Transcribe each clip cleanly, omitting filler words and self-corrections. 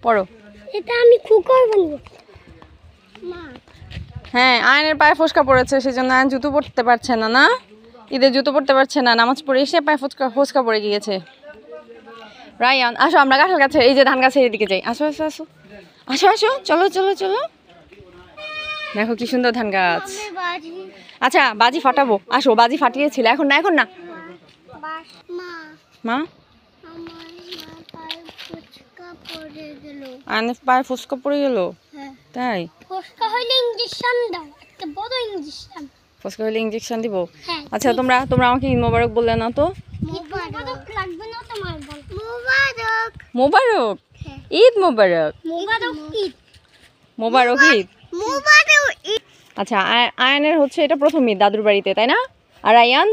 পড়ো। এটা আমি কুকুর বানাবো মা। হ্যাঁ, আয়নের পায়ে ফোসকা পড়েছে, সেজন্য আয়ন জুতো পরতে পারছে না। না, ঈদের জুতো পরতে পারছে না, নামাজ পড়ে এসে পায়ে ফোসকা পড়ে গিয়েছে। রায়ান আসো, আমরা কাঁঠাল গাছে, এই যে ধান গাছের এদিকে যাই। আসো আসো আসো আসো আসো, চলো চলো চলো। দেখো কি সুন্দর ধান গাছ। আচ্ছা বাজি ফাটাবো, আসো। বাজি ফাটিয়েছিল, এখন না এখন না। মা আয়নের পায়ে ফোসকা পড়ে গেল। তাই? ফোসকা হইলে ইনজেকশন দাও, একটা বড় ইনজেকশন। ফোসকা হলে ইনজেকশন দিব? আচ্ছা তোমরা আমাকে ঈদ মোবারক বললে না তো। মোবারক লাগবে না তোমার, বল মোবারক। মোবারক, ঈদ মোবারক। মোবারক ঈদ, মোবারক ঈদ, মোবারক ঈদ। আচ্ছা আয়ানের হচ্ছে এটা প্রথম ঈদ দাদুর বাড়িতে, তাই না? আর রায়ান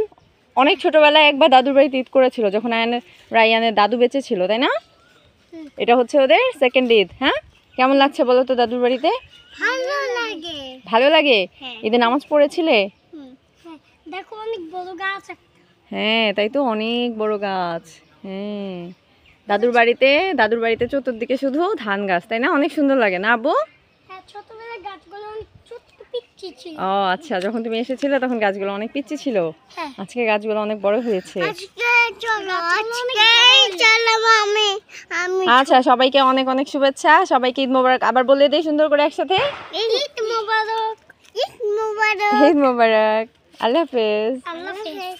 অনেক ছোটবেলায় একবার দাদুর বাড়িতে ঈদ করেছিল, যখন রায়ানের দাদু বেঁচে ছিল, তাই না? এটা হচ্ছে ওদের সেকেন্ড ঈদ। হ্যাঁ, কেমন লাগছে বলো তো দাদুর বাড়িতে? ভালো লাগে। ভালো লাগে? ঈদে নামাজ পড়েছিলে? দেখো অনেক বড় গাছ। হ্যাঁ তাই তো, অনেক বড় গাছ। হ্যাঁ, দাদুর বাড়িতে চতুর্দিকে শুধু ধান গাছ, তাই না? অনেক সুন্দর লাগে না আব্বু? হ্যাঁ, ছোটবেলায় গাছগুলো অনেক ছোট পিচ্চি ছিল। ও আচ্ছা, যখন তুমি এসেছিলে তখন গাছগুলো অনেক পিচ্চি ছিল। আজকে গাছগুলো অনেক বড় হয়েছে। আচ্ছা, সবাইকে অনেক অনেক শুভেচ্ছা, সবাইকে ঈদ মোবারক আবার বলে দেই সুন্দর করে একসাথে। ঈদ মোবারক, ঈদ মোবারক, ঈদ মোবারক। আল্লাহ হাফেজ। আল্লাহ হাফেজ।